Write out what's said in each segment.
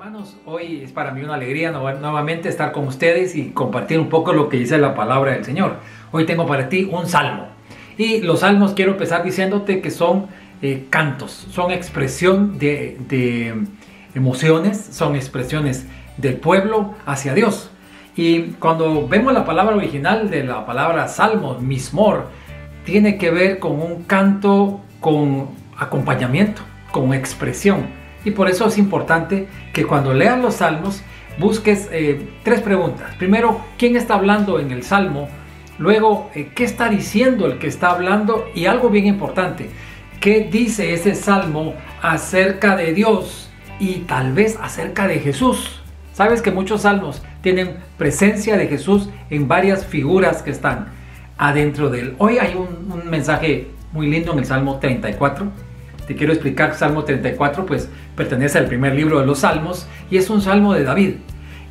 Hermanos, hoy es para mí una alegría nuevamente estar con ustedes y compartir un poco lo que dice la palabra del Señor. Hoy tengo para ti un salmo. Y los salmos quiero empezar diciéndote que son cantos, son expresión de emociones, son expresiones del pueblo hacia Dios. Y cuando vemos la palabra original de la palabra salmo, mismor, tiene que ver con un canto con acompañamiento, con expresión. Y por eso es importante que cuando leas los salmos busques tres preguntas. Primero, ¿quién está hablando en el salmo? Luego, ¿qué está diciendo el que está hablando? Y algo bien importante, ¿qué dice ese salmo acerca de Dios y tal vez acerca de Jesús? Sabes que muchos salmos tienen presencia de Jesús en varias figuras que están adentro de él. Hoy hay un mensaje muy lindo en el Salmo 34. Te quiero explicar. Salmo 34 pues pertenece al primer libro de los Salmos y es un salmo de David.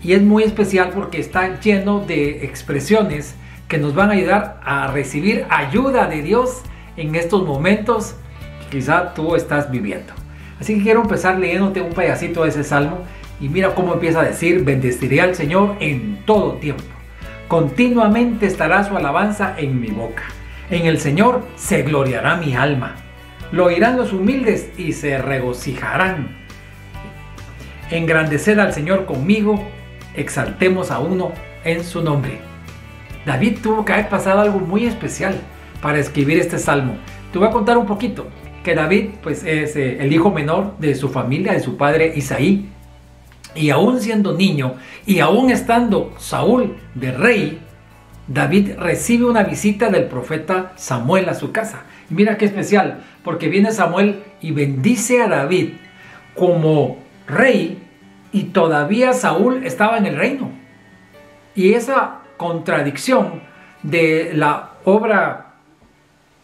Y es muy especial porque está lleno de expresiones que nos van a ayudar a recibir ayuda de Dios en estos momentos que quizá tú estás viviendo. Así que quiero empezar leyéndote un pedacito de ese salmo y mira cómo empieza a decir: bendeciré al Señor en todo tiempo. Continuamente estará su alabanza en mi boca. En el Señor se gloriará mi alma. Lo oirán los humildes y se regocijarán. Engrandeced al Señor conmigo, exaltemos a uno en su nombre. David tuvo que haber pasado algo muy especial para escribir este salmo. Te voy a contar un poquito, que David pues es el hijo menor de su familia, de su padre Isaí. Y aún siendo niño y aún estando Saúl de rey, David recibe una visita del profeta Samuel a su casa. Y mira qué especial, porque viene Samuel y bendice a David como rey y todavía Saúl estaba en el reino. Y esa contradicción de la obra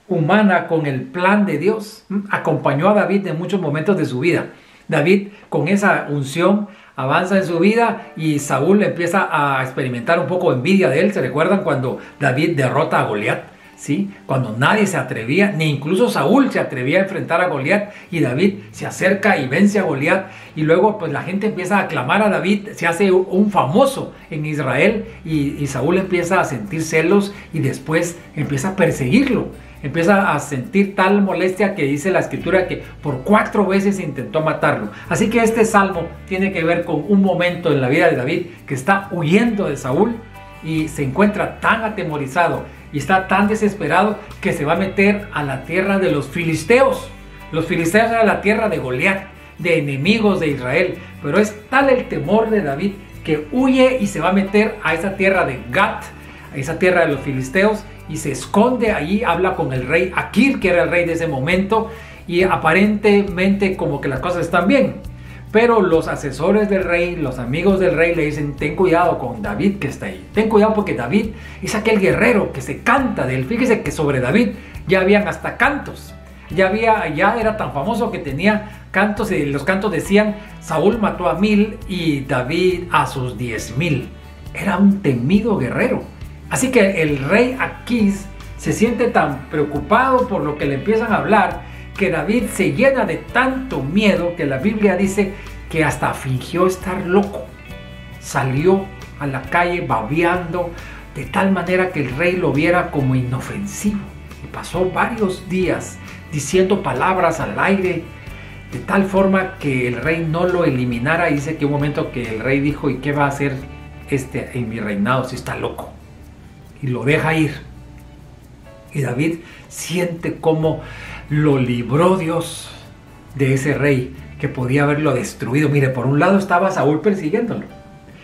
humana con el plan de Dios acompañó a David en muchos momentos de su vida. David, con esa unción, avanza en su vida y Saúl empieza a experimentar un poco de envidia de él. ¿Se recuerdan cuando David derrota a Goliat? ¿Sí? Cuando nadie se atrevía, ni incluso Saúl se atrevía a enfrentar a Goliat, y David se acerca y vence a Goliat, y luego pues la gente empieza a aclamar a David, se hace un famoso en Israel, y Saúl empieza a sentir celos y después empieza a perseguirlo. Empieza a sentir tal molestia que dice la escritura que por 4 veces intentó matarlo. Así que este salmo tiene que ver con un momento en la vida de David que está huyendo de Saúl y se encuentra tan atemorizado y está tan desesperado que se va a meter a la tierra de los filisteos. Los filisteos era la tierra de Goliat, de enemigos de Israel. Pero es tal el temor de David que huye y se va a meter a esa tierra de Gat, a esa tierra de los filisteos, y se esconde allí. Habla con el rey Aquir, que era el rey de ese momento, y aparentemente como que las cosas están bien. Pero los asesores del rey, los amigos del rey le dicen: ten cuidado con David que está ahí. Ten cuidado porque David es aquel guerrero que se canta de él. Fíjese que sobre David ya habían hasta cantos. Ya era tan famoso que tenía cantos, y los cantos decían: Saúl mató a 1000 y David a sus 10,000. Era un temido guerrero. Así que el rey Aquís se siente tan preocupado por lo que le empiezan a hablar que David se llena de tanto miedo que la Biblia dice que hasta fingió estar loco. Salió a la calle babeando de tal manera que el rey lo viera como inofensivo. Y pasó varios días diciendo palabras al aire de tal forma que el rey no lo eliminara. Y dice que un momento que el rey dijo: ¿y qué va a hacer en mi reinado si está loco? Y lo deja ir. Y David siente cómo lo libró Dios de ese rey que podía haberlo destruido. Mire, por un lado estaba Saúl persiguiéndolo,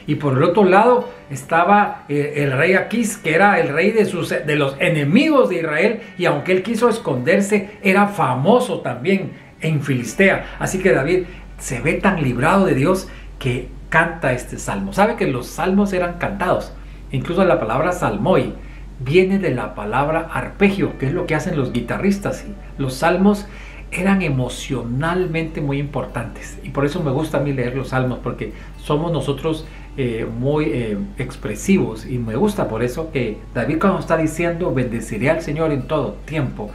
y por el otro lado estaba el rey Aquís, que era el rey de los enemigos de Israel, y aunque él quiso esconderse, era famoso también en Filistea. Así que David se ve tan librado de Dios que canta este salmo. Sabe que los salmos eran cantados. Incluso la palabra salmoi viene de la palabra arpegio, que es lo que hacen los guitarristas. Los salmos eran emocionalmente muy importantes, y por eso me gusta a mí leer los salmos, porque somos nosotros muy expresivos, y me gusta por eso que David, cuando está diciendo bendeciré al Señor en todo tiempo,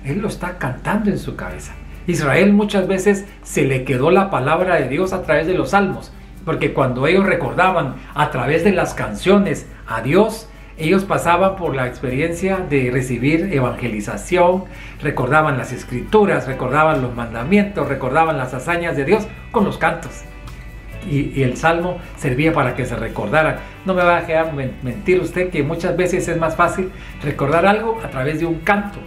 él lo está cantando en su cabeza. Israel muchas veces se le quedó la palabra de Dios a través de los salmos, porque cuando ellos recordaban a través de las canciones a Dios, ellos pasaban por la experiencia de recibir evangelización, recordaban las escrituras, recordaban los mandamientos, recordaban las hazañas de Dios con los cantos. Y el salmo servía para que se recordaran. No me va a dejar mentir usted que muchas veces es más fácil recordar algo a través de un canto.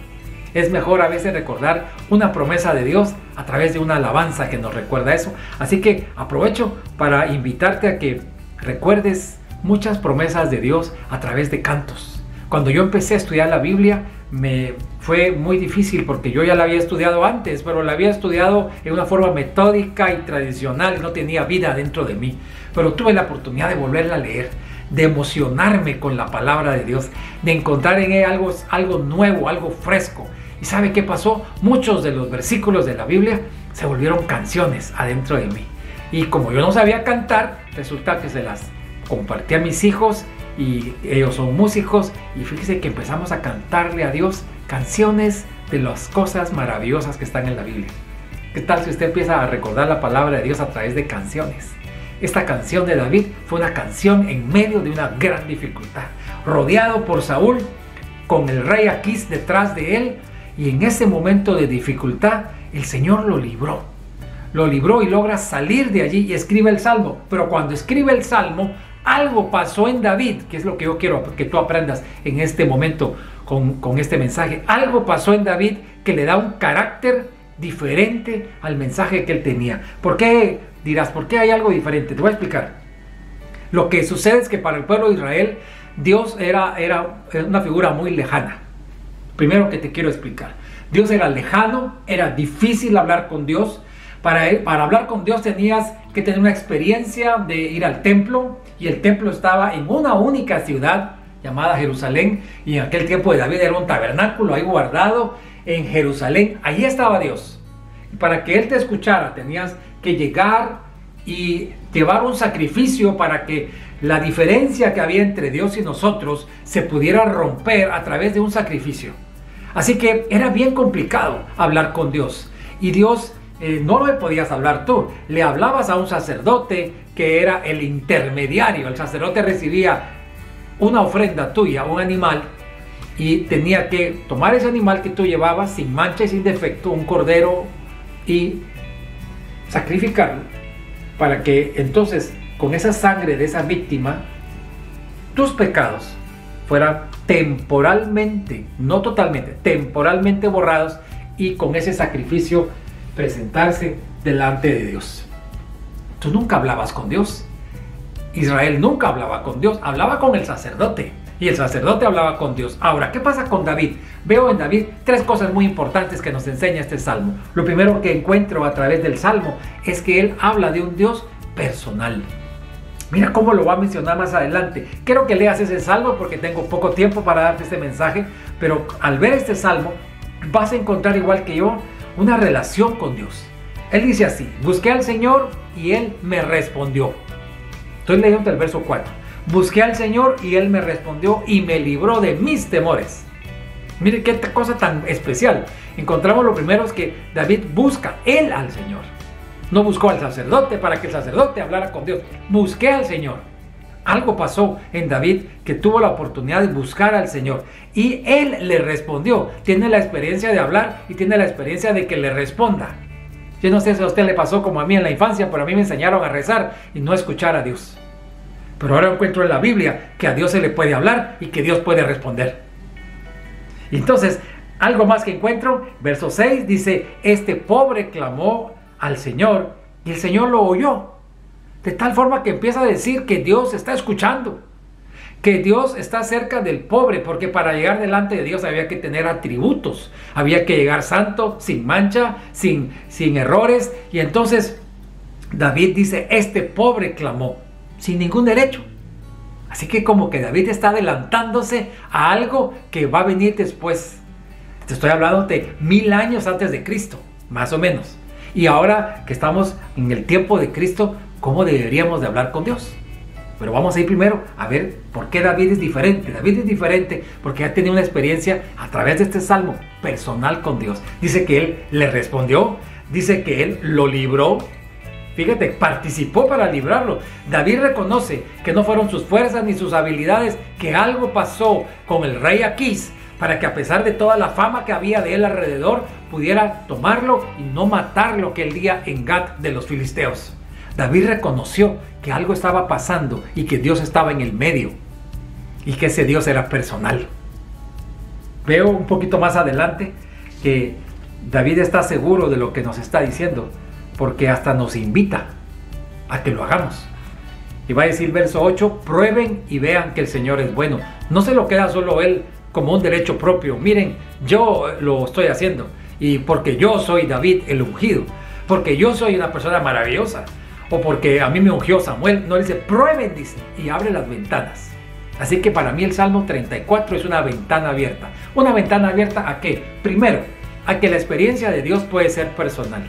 Es mejor a veces recordar una promesa de Dios a través de una alabanza que nos recuerda eso. Así que aprovecho para invitarte a que recuerdes muchas promesas de Dios a través de cantos. Cuando yo empecé a estudiar la Biblia, me fue muy difícil porque yo ya la había estudiado antes, pero la había estudiado en una forma metódica y tradicional y no tenía vida dentro de mí. Pero tuve la oportunidad de volverla a leer, de emocionarme con la palabra de Dios, de encontrar en ella algo nuevo, algo fresco. ¿Y sabe qué pasó? Muchos de los versículos de la Biblia se volvieron canciones adentro de mí. Y como yo no sabía cantar, resulta que se las compartí a mis hijos y ellos son músicos y fíjese que empezamos a cantarle a Dios canciones de las cosas maravillosas que están en la Biblia. ¿Qué tal si usted empieza a recordar la palabra de Dios a través de canciones? Esta canción de David fue una canción en medio de una gran dificultad, rodeado por Saúl, con el rey Aquís detrás de él, y en ese momento de dificultad el Señor lo libró y logra salir de allí y escribe el Salmo. Pero cuando escribe el Salmo, algo pasó en David, que es lo que yo quiero que tú aprendas en este momento con este mensaje. Algo pasó en David que le da un carácter diferente al mensaje que él tenía. ¿Por qué? Dirás, ¿por qué hay algo diferente? Te voy a explicar. Lo que sucede es que para el pueblo de Israel, Dios era una figura muy lejana. Primero que te quiero explicar. Dios era lejano, era difícil hablar con Dios. Para hablar con Dios tenías que tener una experiencia de ir al templo, y el templo estaba en una única ciudad llamada Jerusalén, y en aquel tiempo de David era un tabernáculo ahí guardado en Jerusalén. Allí estaba Dios, y para que Él te escuchara tenías que llegar y llevar un sacrificio para que la diferencia que había entre Dios y nosotros se pudiera romper a través de un sacrificio. Así que era bien complicado hablar con Dios, y Dios no le podías hablar tú, le hablabas a un sacerdote que era el intermediario. El sacerdote recibía una ofrenda tuya, un animal, y tenía que tomar ese animal que tú llevabas sin mancha y sin defecto, un cordero, y sacrificarlo para que entonces con esa sangre de esa víctima tus pecados fueran temporalmente, no totalmente, temporalmente borrados, y con ese sacrificio presentarse delante de Dios. Tú nunca hablabas con Dios. Israel nunca hablaba con Dios, hablaba con el sacerdote, y el sacerdote hablaba con Dios. Ahora, ¿qué pasa con David? Veo en David tres cosas muy importantes que nos enseña este salmo. Lo primero que encuentro a través del salmo es que él habla de un Dios personal. Mira cómo lo va a mencionar más adelante. Quiero que leas ese salmo porque tengo poco tiempo para darte este mensaje, pero al ver este salmo vas a encontrar, igual que yo, una relación con Dios. Él dice así: busqué al Señor y Él me respondió. Estoy leyendo el verso 4. Busqué al Señor y Él me respondió y me libró de mis temores. Mire qué cosa tan especial. Encontramos lo primero es que David busca él al Señor. No buscó al sacerdote para que el sacerdote hablara con Dios. Busqué al Señor. Algo pasó en David que tuvo la oportunidad de buscar al Señor y Él le respondió. Tiene la experiencia de hablar y tiene la experiencia de que le responda. Yo no sé si a usted le pasó como a mí en la infancia, pero a mí me enseñaron a rezar y no a escuchar a Dios. Pero ahora encuentro en la Biblia que a Dios se le puede hablar y que Dios puede responder. Y entonces, algo más que encuentro, verso 6 dice: este pobre clamó al Señor y el Señor lo oyó. De tal forma que empieza a decir que Dios está escuchando, que Dios está cerca del pobre, porque para llegar delante de Dios había que tener atributos, había que llegar santo, sin mancha, sin errores. Y entonces David dice: este pobre clamó, sin ningún derecho. Así que como que David está adelantándose a algo que va a venir después. Te estoy hablando de 1000 años antes de Cristo, más o menos. Y ahora que estamos en el tiempo de Cristo, ¿cómo deberíamos de hablar con Dios? Pero vamos a ir primero a ver por qué David es diferente. David es diferente porque ha tenido una experiencia a través de este salmo personal con Dios. Dice que Él le respondió, dice que Él lo libró, Fíjate, participó para librarlo. David reconoce que no fueron sus fuerzas ni sus habilidades, que algo pasó con el rey Aquís para que, a pesar de toda la fama que había de él alrededor, pudiera tomarlo y no matarlo aquel día en Gat de los filisteos. David reconoció que algo estaba pasando y que Dios estaba en el medio y que ese Dios era personal. Veo un poquito más adelante que David está seguro de lo que nos está diciendo, porque hasta nos invita a que lo hagamos. Y va a decir verso 8, prueben y vean que el Señor es bueno. No se lo queda solo él como un derecho propio. Miren, yo lo estoy haciendo, y porque yo soy David el ungido, porque yo soy una persona maravillosa, o porque a mí me ungió Samuel. No, dice prueben, dice, y abre las ventanas. Así que para mí el Salmo 34 es una ventana abierta. ¿Una ventana abierta a qué? Primero, a que la experiencia de Dios puede ser personal.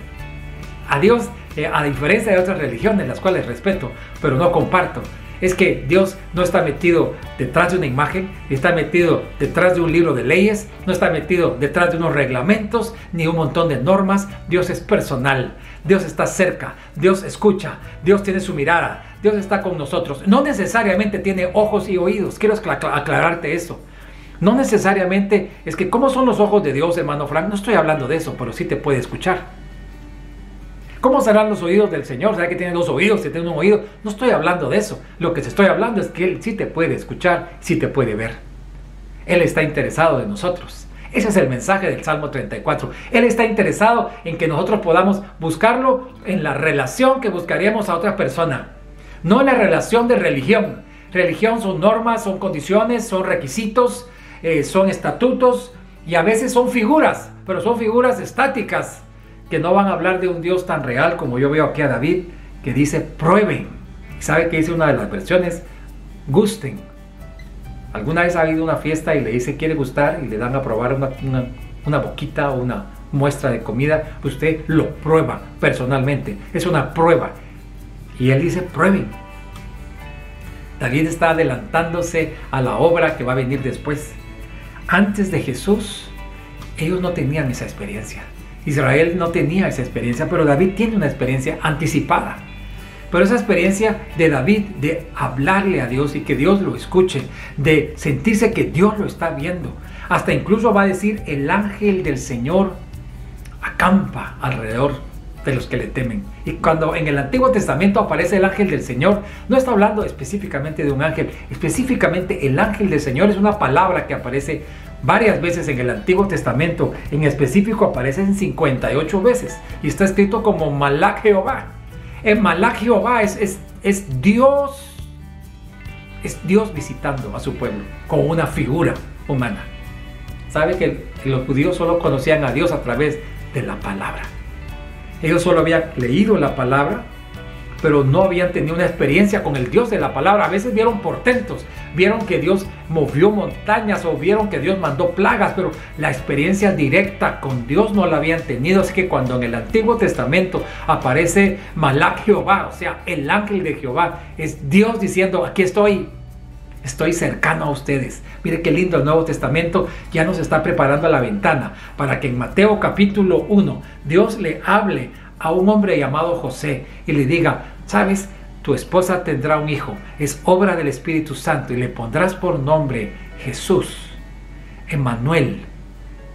A Dios, a diferencia de otras religiones, las cuales respeto, pero no comparto, es que Dios no está metido detrás de una imagen, ni está metido detrás de un libro de leyes, no está metido detrás de unos reglamentos, ni un montón de normas. Dios es personal, Dios está cerca, Dios escucha, Dios tiene su mirada, Dios está con nosotros. No necesariamente tiene ojos y oídos, quiero aclararte eso. No necesariamente es que, ¿cómo son los ojos de Dios, hermano Frank? No estoy hablando de eso, pero sí te puede escuchar. ¿Cómo serán los oídos del Señor? ¿Será que tiene dos oídos? ¿Si tiene un oído? No estoy hablando de eso. Lo que te estoy hablando es que Él sí te puede escuchar, sí te puede ver. Él está interesado en nosotros. Ese es el mensaje del Salmo 34. Él está interesado en que nosotros podamos buscarlo en la relación que buscaríamos a otra persona. No en la relación de religión. Religión son normas, son condiciones, son requisitos, son estatutos, y a veces son figuras, pero son figuras estáticas, que no van a hablar de un Dios tan real como yo veo aquí a David, que dice prueben. ¿Sabe qué dice una de las versiones? Gusten. ¿Alguna vez ha habido una fiesta y le dice quiere gustar y le dan a probar una boquita o una muestra de comida? Usted lo prueba personalmente. Es una prueba. Y él dice prueben. David está adelantándose a la obra que va a venir después. Antes de Jesús, ellos no tenían esa experiencia. Israel no tenía esa experiencia, pero David tiene una experiencia anticipada. Pero esa experiencia de David, de hablarle a Dios y que Dios lo escuche, de sentirse que Dios lo está viendo, hasta incluso va a decir el ángel del Señor acampa alrededor de los que le temen. Y cuando en el Antiguo Testamento aparece el ángel del Señor, no está hablando específicamente de un ángel. Específicamente el ángel del Señor es una palabra que aparece varias veces en el Antiguo Testamento. En específico aparecen 58 veces y está escrito como Malach Jehová. En Malach Jehová es Dios visitando a su pueblo con una figura humana. ¿Sabe que los judíos solo conocían a Dios a través de la palabra? Ellos solo habían leído la palabra, pero no habían tenido una experiencia con el Dios de la palabra. A veces vieron portentos, vieron que Dios movió montañas o vieron que Dios mandó plagas, pero la experiencia directa con Dios no la habían tenido. Así que cuando en el Antiguo Testamento aparece Malach Jehová, o sea, el ángel de Jehová, es Dios diciendo, aquí estoy cercano a ustedes. Mire qué lindo, el Nuevo Testamento ya nos está preparando a la ventana para que en Mateo capítulo 1 Dios le hable a un hombre llamado José y le diga, ¿sabes? Tu esposa tendrá un hijo, es obra del Espíritu Santo y le pondrás por nombre Jesús, Emmanuel,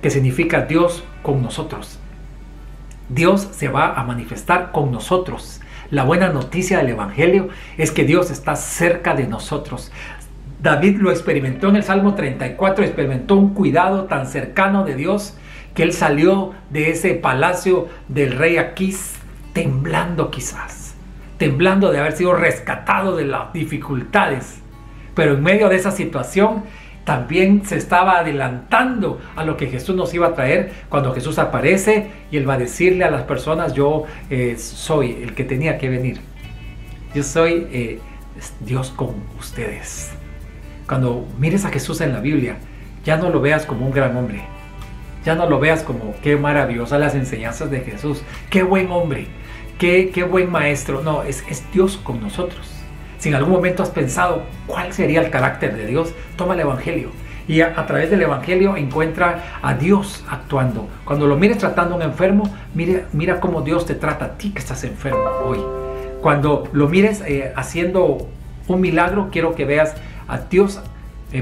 que significa Dios con nosotros. Dios se va a manifestar con nosotros. La buena noticia del Evangelio es que Dios está cerca de nosotros. David lo experimentó en el Salmo 34, experimentó un cuidado tan cercano de Dios que él salió de ese palacio del rey Aquís temblando quizás, temblando de haber sido rescatado de las dificultades. Pero en medio de esa situación también se estaba adelantando a lo que Jesús nos iba a traer cuando Jesús aparece y él va a decirle a las personas, yo soy el que tenía que venir. Yo soy Dios con ustedes. Cuando mires a Jesús en la Biblia, ya no lo veas como un gran hombre. Ya no lo veas como qué maravillosas las enseñanzas de Jesús. Qué buen hombre, qué buen maestro. No, es Dios con nosotros. Si en algún momento has pensado cuál sería el carácter de Dios, toma el Evangelio Y a través del Evangelio encuentra a Dios actuando. Cuando lo mires tratando a un enfermo, mira cómo Dios te trata a ti que estás enfermo hoy. Cuando lo mires haciendo un milagro, quiero que veas a Dios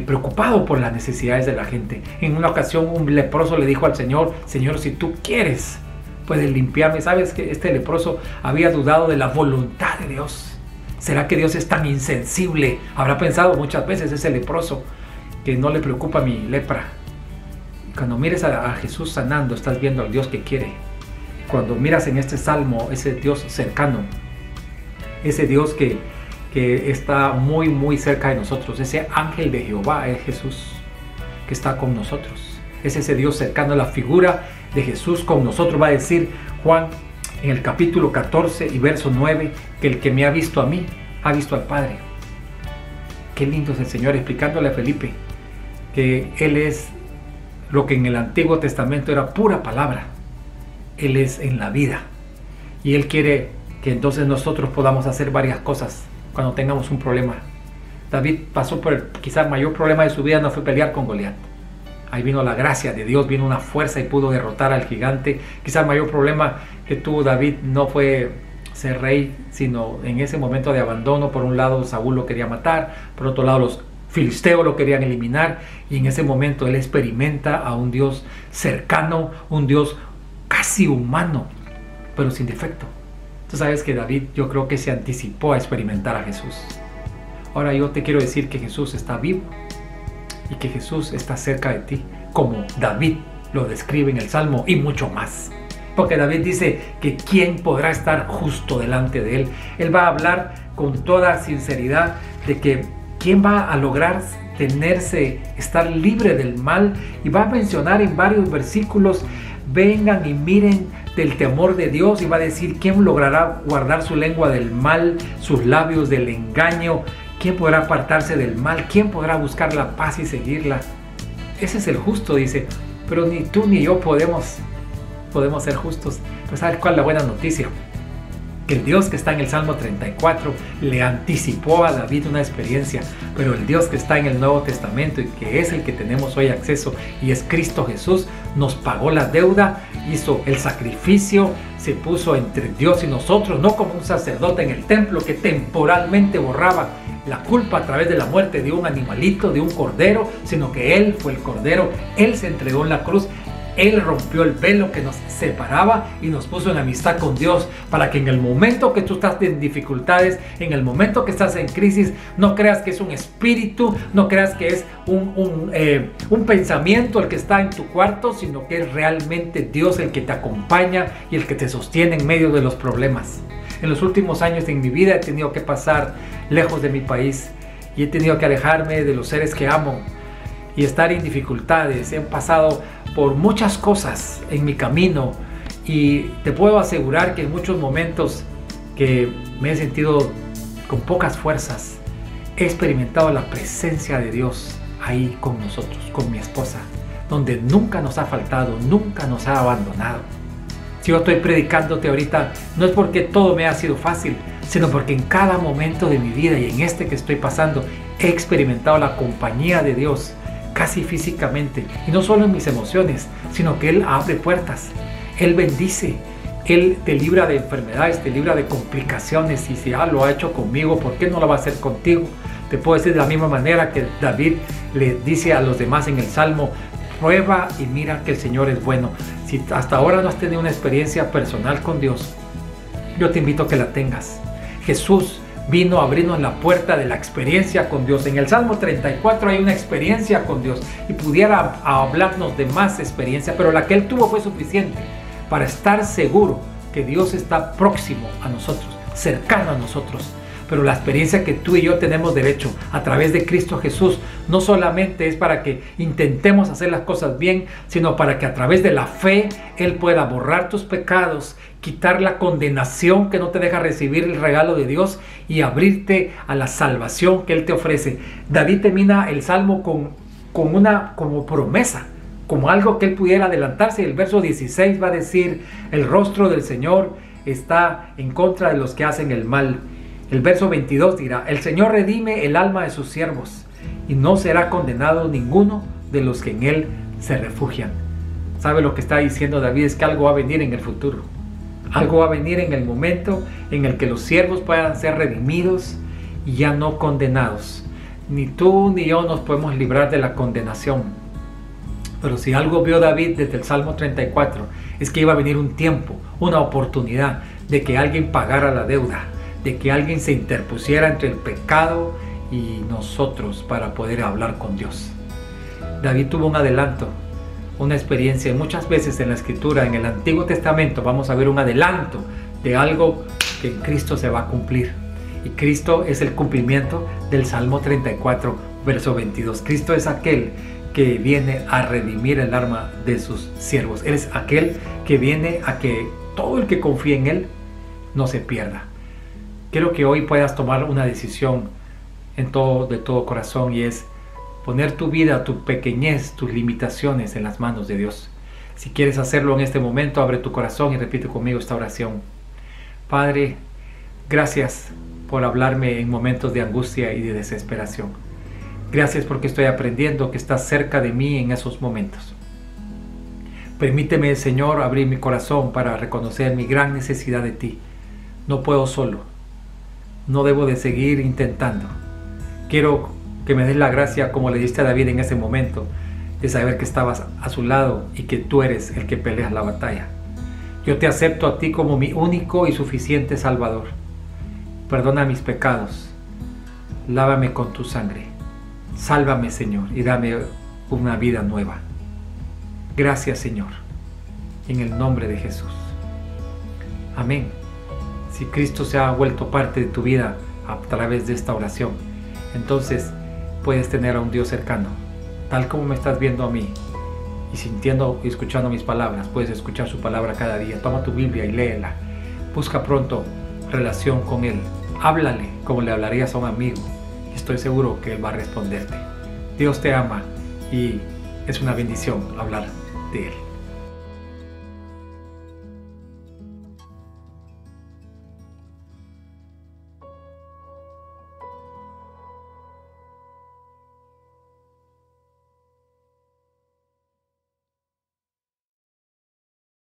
preocupado por las necesidades de la gente. En una ocasión un leproso le dijo al Señor: Señor, si tú quieres, puedes limpiarme. ¿Sabes que este leproso había dudado de la voluntad de Dios? ¿Será que Dios es tan insensible? Habrá pensado muchas veces ese leproso, que no le preocupa mi lepra. Cuando mires a Jesús sanando, estás viendo al Dios que quiere. Cuando miras en este salmo, ese Dios cercano, ese Dios que está muy muy cerca de nosotros, ese ángel de Jehová es Jesús, que está con nosotros. Es ese Dios cercano, la figura de Jesús con nosotros. Va a decir Juan en el capítulo 14 y verso 9, que el que me ha visto a mí, ha visto al Padre. Qué lindo es el Señor explicándole a Felipe que Él es lo que en el Antiguo Testamento era pura palabra. Él es en la vida. Y Él quiere que entonces nosotros podamos hacer varias cosas cuando tengamos un problema. David pasó por quizá el mayor problema de su vida, no fue pelear con Goliat. Ahí vino la gracia de Dios, vino una fuerza y pudo derrotar al gigante. Quizá el mayor problema que tuvo David no fue ser rey, sino en ese momento de abandono. Por un lado Saúl lo quería matar, por otro lado los filisteos lo querían eliminar, y en ese momento él experimenta a un Dios cercano, un Dios casi humano, pero sin defecto. Tú sabes que David, yo creo que se anticipó a experimentar a Jesús. Ahora yo te quiero decir que Jesús está vivo y que Jesús está cerca de ti, como David lo describe en el Salmo, y mucho más. Porque David dice que ¿quién podrá estar justo delante de él? Él va a hablar con toda sinceridad de que ¿quién va a lograr estar libre del mal? Y va a mencionar en varios versículos: vengan y miren del temor de Dios. Y va a decir: ¿quién logrará guardar su lengua del mal, sus labios del engaño? ¿Quién podrá apartarse del mal? ¿Quién podrá buscar la paz y seguirla? Ese es el justo, dice. Pero ni tú ni yo podemos ser justos. Pues ¿sabes cuál es la buena noticia? Que el Dios que está en el Salmo 34 le anticipó a David una experiencia, pero el Dios que está en el Nuevo Testamento y que es el que tenemos hoy acceso, y es Cristo Jesús, nos pagó la deuda, hizo el sacrificio, se puso entre Dios y nosotros, no como un sacerdote en el templo que temporalmente borraba la culpa a través de la muerte de un animalito, de un cordero, sino que Él fue el cordero. Él se entregó en la cruz. Él rompió el velo que nos separaba y nos puso en amistad con Dios, para que en el momento que tú estás en dificultades, en el momento que estás en crisis, no creas que es un espíritu, no creas que es un pensamiento el que está en tu cuarto, sino que es realmente Dios el que te acompaña y el que te sostiene en medio de los problemas. En los últimos años en mi vida he tenido que pasar lejos de mi país y he tenido que alejarme de los seres que amo y estar en dificultades. He pasado por muchas cosas en mi camino y te puedo asegurar que en muchos momentos que me he sentido con pocas fuerzas, he experimentado la presencia de Dios ahí con nosotros, con mi esposa, donde nunca nos ha faltado, nunca nos ha abandonado. Si yo estoy predicándote ahorita, no es porque todo me ha sido fácil, sino porque en cada momento de mi vida y en este que estoy pasando, he experimentado la compañía de Dios, casi físicamente, y no solo en mis emociones, sino que Él abre puertas, Él bendice, Él te libra de enfermedades, te libra de complicaciones. Y si ya lo ha hecho conmigo, ¿por qué no lo va a hacer contigo? Te puedo decir de la misma manera que David le dice a los demás en el Salmo: prueba y mira que el Señor es bueno. Si hasta ahora no has tenido una experiencia personal con Dios, yo te invito a que la tengas. Jesús vino a abrirnos la puerta de la experiencia con Dios. En el Salmo 34 hay una experiencia con Dios, y pudiera hablarnos de más experiencia, pero la que Él tuvo fue suficiente para estar seguro que Dios está próximo a nosotros, cercano a nosotros. Pero la experiencia que tú y yo tenemos derecho a través de Cristo Jesús no solamente es para que intentemos hacer las cosas bien, sino para que a través de la fe Él pueda borrar tus pecados, quitar la condenación que no te deja recibir el regalo de Dios y abrirte a la salvación que Él te ofrece. David termina el Salmo con una como promesa, como algo que él pudiera adelantarse. El verso 16 va a decir: el rostro del Señor está en contra de los que hacen el mal. El verso 22 dirá: el Señor redime el alma de sus siervos, y no será condenado ninguno de los que en Él se refugian. ¿Sabe lo que está diciendo David? Es que algo va a venir en el futuro. Algo va a venir en el momento en el que los siervos puedan ser redimidos y ya no condenados. Ni tú ni yo nos podemos librar de la condenación. Pero si algo vio David desde el Salmo 34, es que iba a venir un tiempo, una oportunidad de que alguien pagara la deuda, de que alguien se interpusiera entre el pecado y nosotros para poder hablar con Dios. David tuvo un adelanto, una experiencia. Muchas veces en la Escritura, en el Antiguo Testamento, vamos a ver un adelanto de algo que en Cristo se va a cumplir. Y Cristo es el cumplimiento del Salmo 34, verso 22. Cristo es aquel que viene a redimir el alma de sus siervos. Él es aquel que viene a que todo el que confíe en Él no se pierda. Quiero que hoy puedas tomar una decisión de todo corazón, y es poner tu vida, tu pequeñez, tus limitaciones en las manos de Dios. Si quieres hacerlo en este momento, abre tu corazón y repite conmigo esta oración. Padre, gracias por hablarme en momentos de angustia y de desesperación. Gracias porque estoy aprendiendo que estás cerca de mí en esos momentos. Permíteme, Señor, abrir mi corazón para reconocer mi gran necesidad de ti. No puedo solo. No debo de seguir intentando. Quiero que me des la gracia, como le diste a David en ese momento, de saber que estabas a su lado y que tú eres el que peleas la batalla. Yo te acepto a ti como mi único y suficiente Salvador. Perdona mis pecados. Lávame con tu sangre. Sálvame, Señor, y dame una vida nueva. Gracias, Señor, en el nombre de Jesús. Amén. Si Cristo se ha vuelto parte de tu vida a través de esta oración, entonces puedes tener a un Dios cercano, tal como me estás viendo a mí, y sintiendo y escuchando mis palabras. Puedes escuchar su palabra cada día. Toma tu Biblia y léela. Busca pronto relación con Él. Háblale como le hablarías a un amigo. Estoy seguro que Él va a responderte. Dios te ama y es una bendición hablar de Él.